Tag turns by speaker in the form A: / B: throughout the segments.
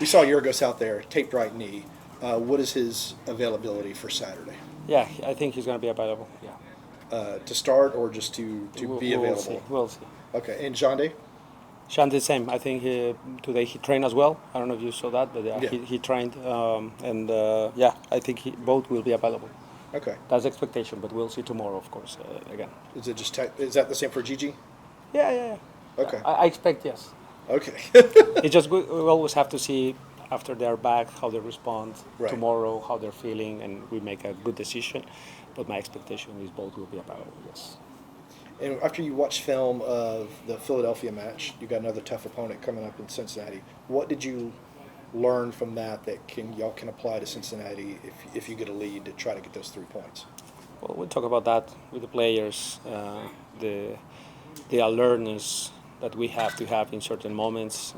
A: We saw Yorgos out there, taped right knee. What is his availability for Saturday?
B: Yeah, I think he's going to be available. Yeah,
A: To start or just to be
B: we'll see.
A: available?
B: We'll see.
A: Okay, and Jonde?
B: Sean the same. I think today he trained as well. I don't know if you saw that, but yeah,
A: Yeah.
B: he trained, and yeah, I think both will be available.
A: Okay.
B: That's the expectation, but we'll see tomorrow, of course. Again.
A: Is it just is that the same for Gigi?
B: Yeah, yeah, yeah.
A: Okay.
B: I expect yes.
A: Okay.
B: It's just we always have to see after they're back how they respond
A: Right.
B: tomorrow, how they're feeling, and we make a good decision. But my expectation is both will be available. Yes.
A: And after you watch film of the Philadelphia match, you got another tough opponent coming up in Cincinnati. What did you learn from that y'all can apply to Cincinnati if you get a lead to try to get those 3 points?
B: Well, we'll talk about that with the players. The alertness that we have to have in certain moments,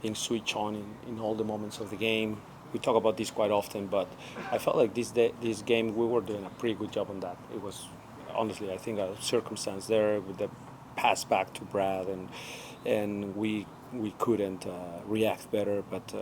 B: being switched on in all the moments of the game. We talk about this quite often, but I felt like this game we were doing a pretty good job on that. It was honestly, I think, a circumstance there with the pass back to Brad, and we couldn't react better, but.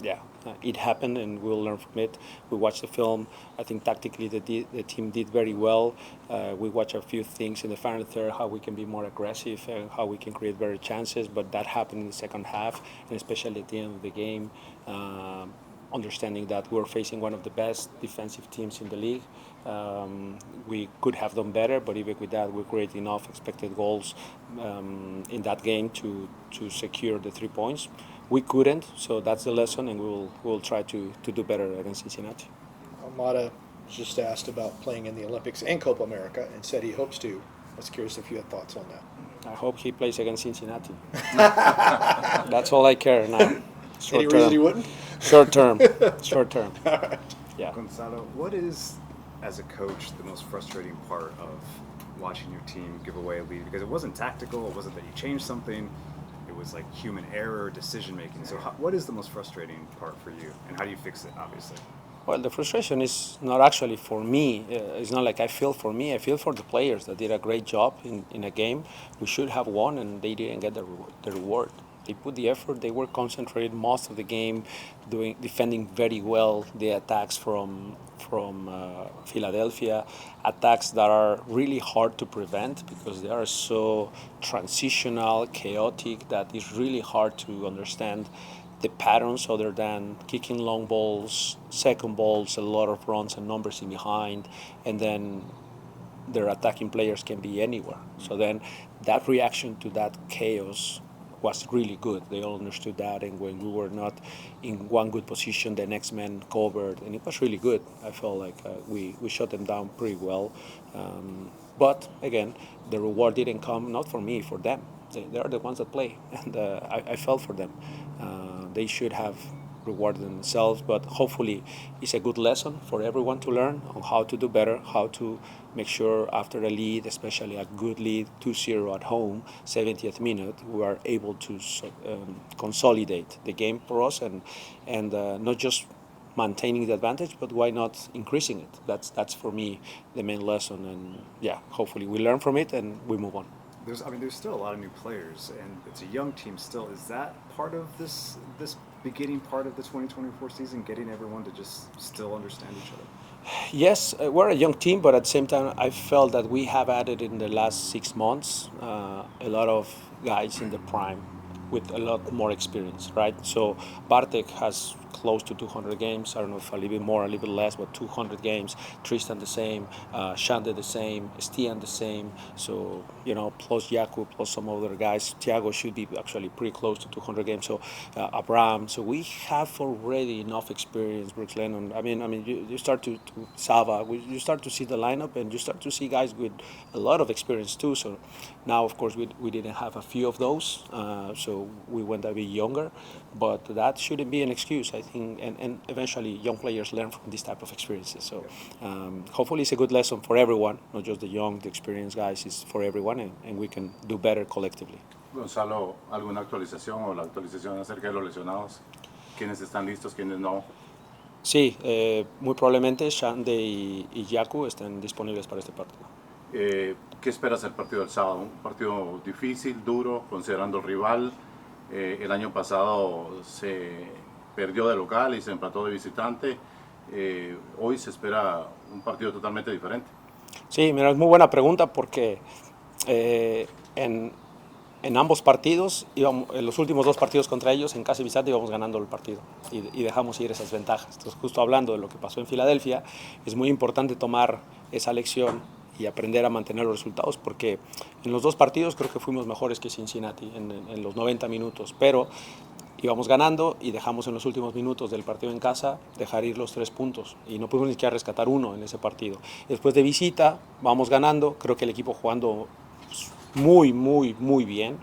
B: Yeah, it happened, and we'll learn from it. We watched the film. I think tactically the team did very well. We watched a few things in the final third, how we can be more aggressive and how we can create better chances, but that happened in the second half, and especially at the end of the game, understanding that we're facing one of the best defensive teams in the league. We could have done better, but even with that, we created enough expected goals in that game to secure the 3 points. We couldn't, so that's the lesson, and we'll try to do better against Cincinnati.
A: Amada just asked about playing in the Olympics and Copa America and said he hopes to. I was curious if you had thoughts on that.
B: I hope he plays against Cincinnati. That's all I care now.
A: Any reason he wouldn't?
B: Short term. Short term.
A: All right.
B: Yeah.
C: Gonzalo, what is, as a coach, the most frustrating part of watching your team give away a lead? Because it wasn't tactical, it wasn't that you changed something, it was like human error, decision making. So what is the most frustrating part for you, and how do you fix it, obviously?
B: Well, the frustration is not actually for me. It's not like I feel for me. I feel for the players that did a great job in a game. We should have won, and they didn't get the reward. They put the effort. They were concentrated most of the game, defending very well the attacks from Philadelphia, attacks that are really hard to prevent because they are so transitional, chaotic, that it's really hard to understand the patterns other than kicking long balls, second balls, a lot of runs and numbers in behind, and then their attacking players can be anywhere. So then that reaction to that chaos was really good. They all understood that, and when we were not in one good position, the next man covered, and it was really good. I felt like we shut them down pretty well. But again, the reward didn't come, not for me, for them. They are the ones that play, and I felt for them. They should have rewarded themselves, but hopefully it's a good lesson for everyone to learn on how to do better, how to make sure after a lead, especially a good lead, 2-0 at home, 70th minute, we are able to consolidate the game for us and not just maintaining the advantage, but why not increasing it? That's for me the main lesson, and yeah, hopefully we learn from it and we move on.
C: There's still a lot of new players, and it's a young team still. Is that part of this beginning part of the 2024 season, getting everyone to just still understand each other?
B: Yes, we're a young team, but at the same time, I felt that we have added in the last 6 months a lot of guys in the prime with a lot more experience, right? So Bartek has close to 200 games. I don't know if a little bit more, a little bit less, but 200 games. Tristan the same, Shande the same, Stian the same. So, plus Jakub, plus some other guys. Thiago should be actually pretty close to 200 games. So Abraham. So we have already enough experience, Brooks Lennon. I mean, you start to Sava. You start to see the lineup, and you start to see guys with a lot of experience too. So now, of course, we didn't have a few of those. So we went a bit younger, but that shouldn't be an excuse, I think, and eventually young players learn from this type of experiences. So hopefully it's a good lesson for everyone, not just the young, the experienced guys, it's for everyone, and we can do better collectively.
D: Gonzalo, ¿alguna actualización o la actualización acerca de los lesionados? ¿Quiénes están listos, quiénes no?
B: Sí, muy probablemente Shande y Yaku estén disponibles para este partido.
D: ¿Qué esperas del partido del sábado? ¿Un partido difícil, duro, considerando el rival? El año pasado se perdió de local y se empató de visitante. Hoy se espera un partido totalmente diferente.
B: Sí, mira, es muy buena pregunta porque eh, en, en ambos partidos, en los últimos dos partidos contra ellos, en casa y visitante íbamos ganando el partido y dejamos ir esas ventajas. Entonces, justo hablando de lo que pasó en Filadelfia, es muy importante tomar esa lección y aprender a mantener los resultados, porque en los dos partidos creo que fuimos mejores que Cincinnati en los 90 minutos, pero íbamos ganando y dejamos en los últimos minutos del partido en casa dejar ir los 3 puntos y no pudimos ni siquiera rescatar uno en ese partido. Después de visita vamos ganando, creo que el equipo jugando muy bien,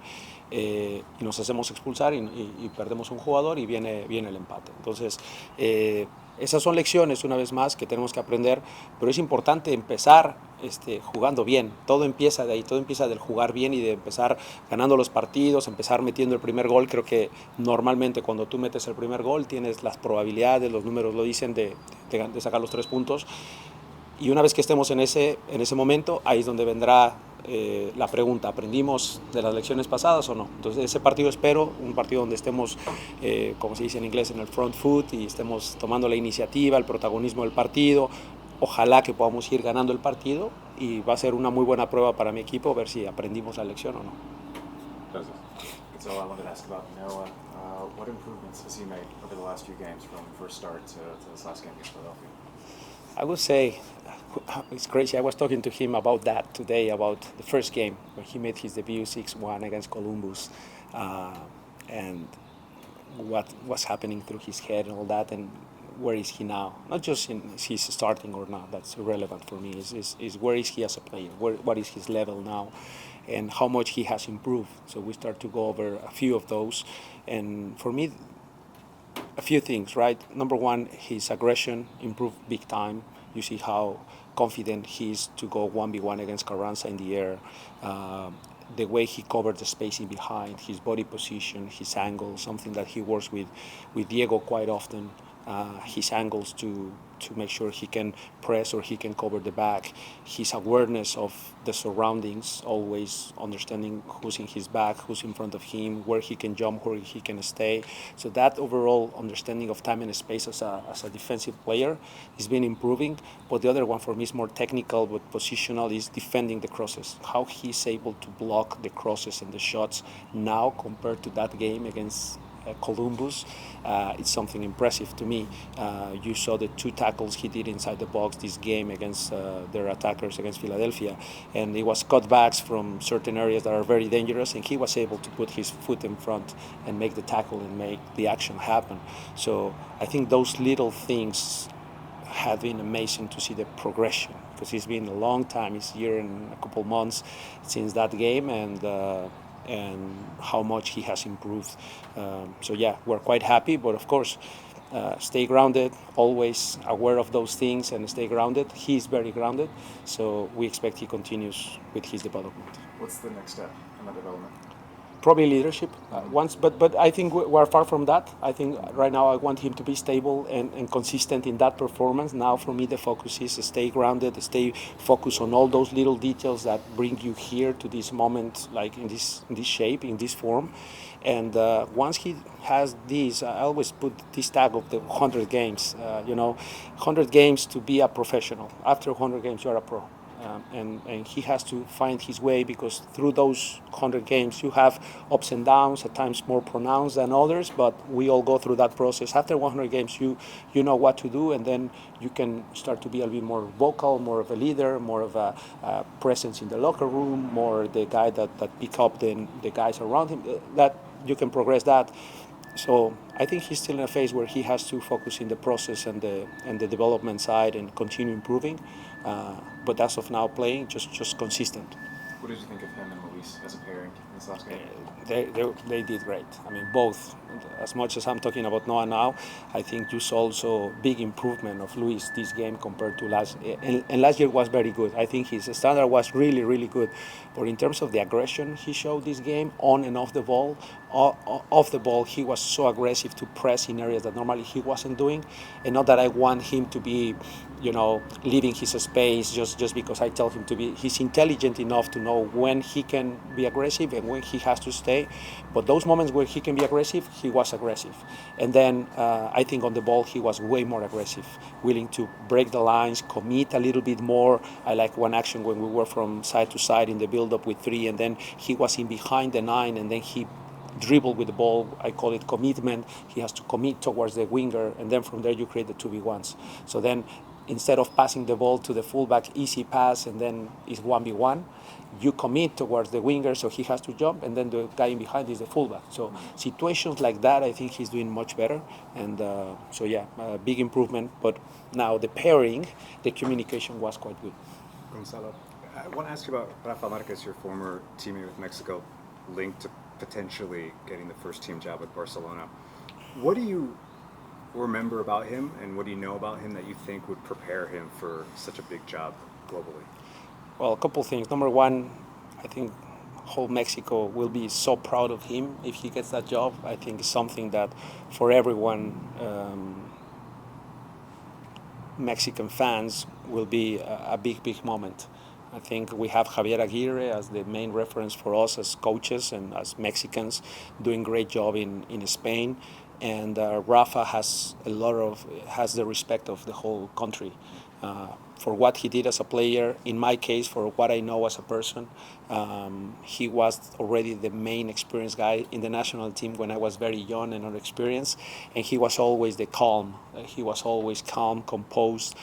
B: y nos hacemos expulsar y perdemos un jugador y viene el empate. Entonces, esas son lecciones, una vez más, que tenemos que aprender, pero es importante empezar jugando bien. Todo empieza de ahí, todo empieza del jugar bien y de empezar ganando los partidos, empezar metiendo el primer gol. Creo que normalmente cuando tú metes el primer gol tienes las probabilidades, los números lo dicen, de sacar los 3 puntos. Y una vez que estemos en ese momento, ahí es donde vendrá la pregunta, ¿aprendimos de las lecciones pasadas o no? Entonces ese partido espero, un partido donde estemos, como se dice en inglés, en el front foot y estemos tomando la iniciativa, el protagonismo del partido. Ojalá que podamos ir ganando el partido y va a ser una muy buena prueba para mi equipo ver si aprendimos la lección o no.
D: Gracias.
C: Gonzalo, I wanted to ask about Noah. What improvements has he made over the last few games from first start to this last game against Philadelphia?
B: I would say it's crazy. I was talking to him about that today, about the first game when he made his debut 6-1 against Columbus, and what was happening through his head and all that, and where is he now? Not just in he's starting or not, that's irrelevant for me. Is where is he as a player? What is his level now? And how much he has improved. So we start to go over a few of those. And for me, a few things, right? Number one, his aggression improved big time. You see how confident he is to go 1v1 against Carranza in the air. The way he covered the spacing behind, his body position, his angle, something that he works with Diego quite often. His angles to make sure he can press or he can cover the back, his awareness of the surroundings, always understanding who's in his back, who's in front of him, where he can jump, where he can stay. So that overall understanding of time and space as a defensive player has been improving. But the other one for me is more technical but positional, is defending the crosses. How he's able to block the crosses and the shots now compared to that game against Columbus, it's something impressive to me. You saw the 2 tackles he did inside the box this game against their attackers against Philadelphia, and it was cutbacks from certain areas that are very dangerous, and he was able to put his foot in front and make the tackle and make the action happen. So I think those little things have been amazing to see the progression, because it's been a long time, it's a year and a couple months since that game, and how much he has improved. So yeah, we're quite happy, but of course, stay grounded, always aware of those things and stay grounded. He's very grounded, so we expect he continues with his development.
C: What's the next step in that development?
B: Probably leadership but I think we're far from that. I think right now I want him to be stable and consistent in that performance. Now for me the focus is to stay grounded, stay focused on all those little details that bring you here to this moment, like in this shape, in this form. And once he has this, I always put this tag of the 100 games. 100 games to be a professional. After 100 games, you're a pro. And he has to find his way, because through those 100 games you have ups and downs, at times more pronounced than others, but we all go through that process. After 100 games you know what to do, and then you can start to be a little bit more vocal, more of a leader, more of a presence in the locker room, more the guy that pick up the guys around him, that you can progress that. So I think he's still in a phase where he has to focus in the process and the development side and continue improving. But as of now, playing just consistent.
C: What did you think of him and Luis as a pairing in this last game?
B: They did great. I mean, both. As much as I'm talking about Noah now, I think you saw also big improvement of Luis this game compared to last. And last year was very good. I think his standard was really good. But in terms of the aggression he showed this game, on and off the ball, he was so aggressive to press in areas that normally he wasn't doing. And not that I want him to be, leaving his space just because I tell him to be. He's intelligent enough to know when he can be aggressive and and when he has to stay. But those moments where he can be aggressive, he was aggressive. And then I think on the ball, he was way more aggressive, willing to break the lines, commit a little bit more. I like one action when we were from side to side in the build-up with 3, and then he was in behind the 9, and then he dribble with the ball. I call it commitment. He has to commit towards the winger, and then from there you create the 2v1s. So then instead of passing the ball to the fullback, easy pass, and then it's 1v1, you commit towards the winger, so he has to jump, and then the guy in behind is the fullback. So situations like that, I think he's doing much better. And so yeah, big improvement. But now the pairing, the communication was quite good.
C: Gonzalo, I want to ask you about Rafa Marquez, your former teammate with Mexico, linked to potentially getting the first team job with Barcelona. What do you remember about him, and what do you know about him that you think would prepare him for such a big job globally?
B: Well, a couple things. Number one, I think whole Mexico will be so proud of him if he gets that job. I think it's something that for everyone, Mexican fans, will be a big moment. I think we have Javier Aguirre as the main reference for us as coaches and as Mexicans, doing great job in Spain, and Rafa has the respect of the whole country. For what he did as a player, in my case, for what I know as a person, he was already the main experienced guy in the national team when I was very young and unexperienced, and he was always the calm. He was always calm, composed,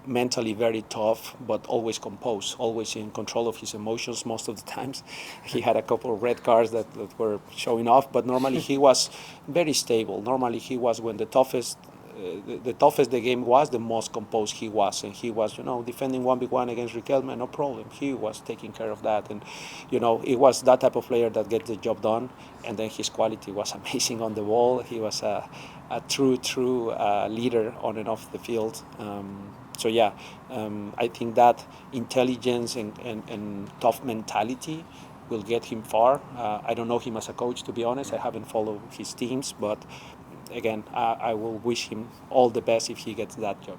B: mentally very tough, but always composed, always in control of his emotions most of the times. He had a couple of red cards that were showing off, but normally he was very stable. Normally he was when the toughest the game was, the most composed he was, and he was, defending 1v1 against Riquelme, no problem. He was taking care of that, and it was that type of player that gets the job done. And then his quality was amazing on the ball. He was a true leader on and off the field. So yeah, I think that intelligence and tough mentality will get him far. I don't know him as a coach, to be honest. I haven't followed his teams, but again, I will wish him all the best if he gets that job.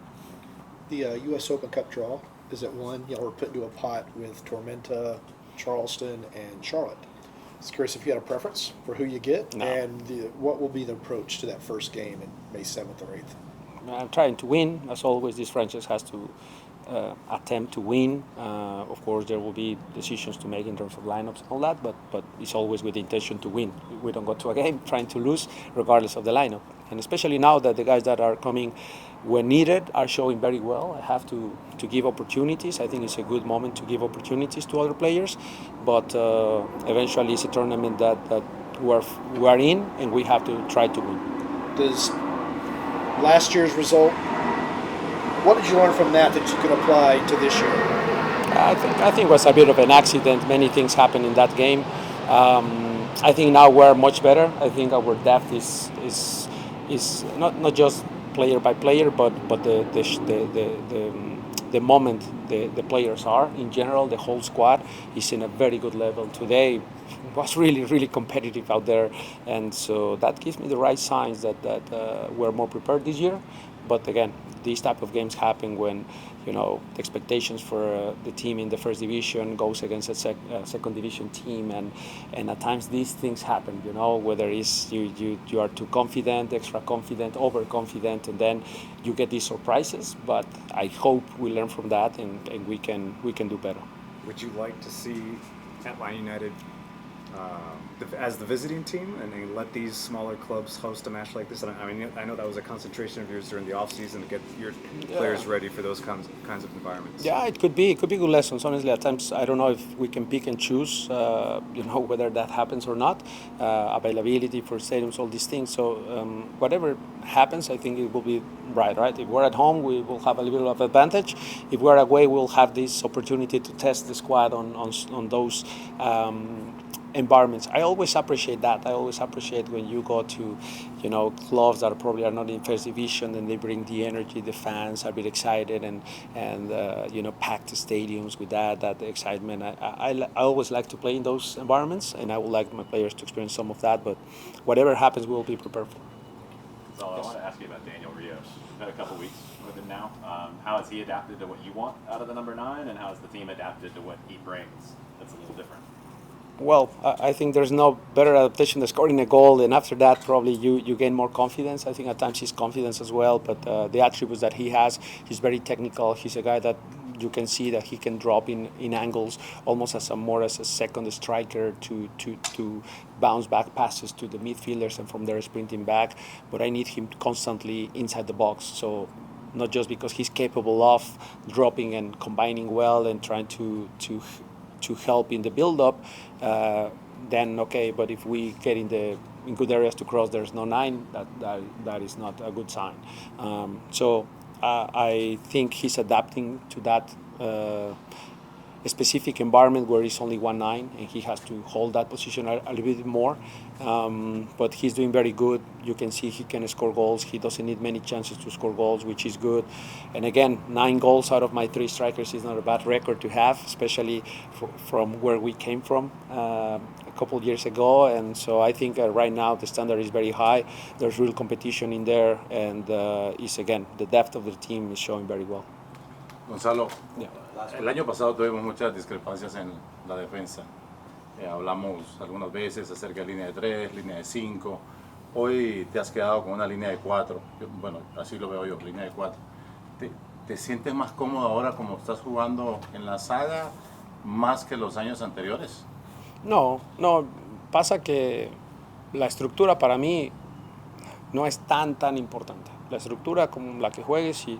A: The U.S. Open Cup draw is at 1. Y'all were put into a pot with Tormenta, Charleston, and Charlotte. I was curious if you had a preference for who you get,
B: No.
A: and what will be the approach to that first game in May 7th or 8th?
B: I'm trying to win. As always, this franchise has to attempt to win. Of course, there will be decisions to make in terms of lineups and all that, but it's always with the intention to win. We don't go to a game trying to lose, regardless of the lineup. And especially now that the guys that are coming when needed are showing very well, I have to give opportunities. I think it's a good moment to give opportunities to other players, but eventually it's a tournament that we are in, and we have to try to win.
A: Does last year's result, what did you learn from that you could apply to this year?
B: I think it was a bit of an accident. Many things happened in that game. I think now we're much better. I think our depth is not just player by player, but the moment the players are in general. The whole squad is in a very good level today. Was really competitive out there, and so that gives me the right signs that we're more prepared this year. But again, these type of games happen when the expectations for the team in the first division goes against a second division team, and at times these things happen. Whether it's you are too confident, extra confident, overconfident, and then you get these surprises. But I hope we learn from that and we can do better.
C: Would you like to see Atlanta United as the visiting team and let these smaller clubs host a match like this? I mean, I know that was a concentration of yours during the off season to get your players ready for those kinds of environments.
B: Yeah, it could be good lessons. Honestly, at times I don't know if we can pick and choose, whether that happens or not. Availability for stadiums, all these things. So whatever happens, I think it will be right. If we're at home, we will have a little of advantage. If we're away, we'll have this opportunity to test the squad on those environments. I always appreciate that. I always appreciate when you go to, clubs that probably are not in first division, and they bring the energy. The fans are a bit excited and pack the stadiums with that excitement. I always like to play in those environments, and I would like my players to experience some of that. But whatever happens, we'll be prepared for.
E: So I want to ask you about Daniel Rios. You've had a couple weeks with him now. How has he adapted to what you want out of the number 9, and how has the team adapted to what he brings that's a little different?
B: Well, I think there's no better adaptation than scoring a goal, and after that, probably you gain more confidence. I think at times he's confidence as well, but the attributes that he has, he's very technical. He's a guy that you can see that he can drop in angles almost as a second striker to bounce back passes to the midfielders and from there sprinting back. But I need him constantly inside the box. So not just because he's capable of dropping and combining well and trying to help in the build-up, then okay. But if we get in good areas to cross, there's no 9. That is not a good sign. So I think he's adapting to that specific environment where it's only 1-9 and he has to hold that position a little bit more. But he's doing very good. You can see he can score goals. He doesn't need many chances to score goals, which is good. And again, 9 goals out of my 3 strikers is not a bad record to have, especially from where we came from a couple of years ago. And so I think right now the standard is very high. There's real competition in there, and again, the depth of the team is showing very well.
D: Gonzalo,
B: Yeah.
D: el año pasado tuvimos muchas discrepancias en la defensa. Hablamos algunas veces acerca de línea de 3, línea de 5. Hoy te has quedado con una línea de 4. Bueno, así lo veo yo, línea de 4. ¿Te sientes más cómodo ahora como estás jugando en la saga más que los años anteriores?
B: No, pasa que la estructura para mí no es tan importante. La estructura como la que juegues, si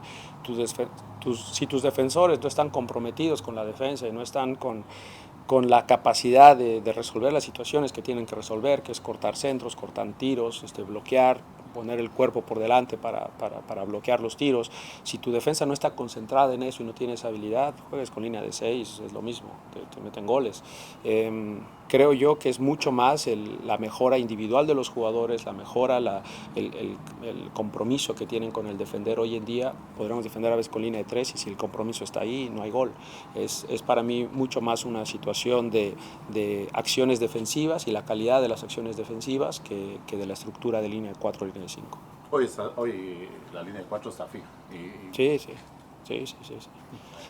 B: tus defensores no están comprometidos con la defensa y no están con la capacidad de resolver las situaciones que tienen que resolver, que es cortar centros, cortar tiros, bloquear, poner el cuerpo por delante para bloquear los tiros. Si tu defensa no está concentrada en eso y no tiene esa habilidad, juegues con línea de 6, es lo mismo, te meten goles. Creo yo que es mucho más la mejora individual de los jugadores, la mejora, el compromiso que tienen con el defender. Hoy en día podremos defender a veces con línea de 3 y si el compromiso está ahí, no hay gol. Es para mí mucho más una situación de acciones defensivas y la calidad de las acciones defensivas que de la estructura de línea de 4 o línea de 5.
D: Hoy la línea de 4 está fija.
B: Sí.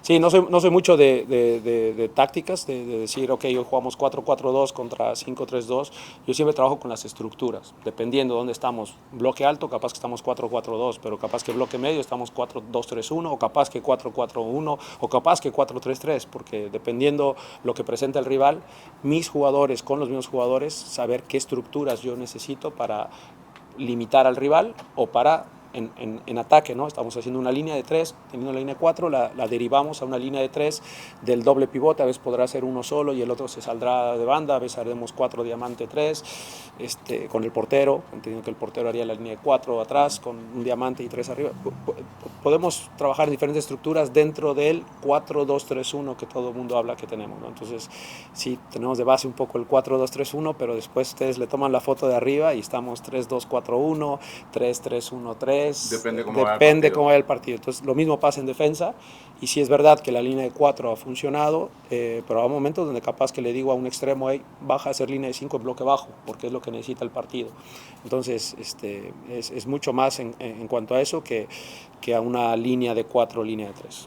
B: Sí, no soy mucho de tácticas, de decir, ok, hoy jugamos 4-4-2 contra 5-3-2. Yo siempre trabajo con las estructuras, dependiendo de dónde estamos. Bloque alto, capaz que estamos 4-4-2, pero capaz que bloque medio estamos 4-2-3-1, o capaz que 4-4-1, o capaz que 4-3-3, porque dependiendo lo que presenta el rival, mis jugadores con los mismos jugadores, saber qué estructuras yo necesito para limitar al rival o para en ataque, ¿no? Estamos haciendo una línea de 3, teniendo una línea de 4, la derivamos a una línea de 3 del doble pivote. A veces podrá ser uno solo y el otro se saldrá de banda. A veces haremos 4 diamante 3 con el portero, entendiendo que el portero haría la línea de 4 atrás con un diamante y 3 arriba. Podemos trabajar en diferentes estructuras dentro del 4-2-3-1 que todo el mundo habla que tenemos, ¿no? Entonces sí, tenemos de base un poco el 4-2-3-1, pero después ustedes le toman la foto de arriba y estamos 3-2-4-1, 3-3-1-3.
D: Depende
B: cómo vaya el partido. Entonces lo mismo pasa en defensa, y sí es verdad que la línea de 4 ha funcionado, pero hay momentos donde capaz que le digo a un extremo, hey, baja a hacer línea de 5 en bloque bajo, porque es lo que necesita el partido. Entonces es mucho más en cuanto a eso que a una línea de 4, línea de 3.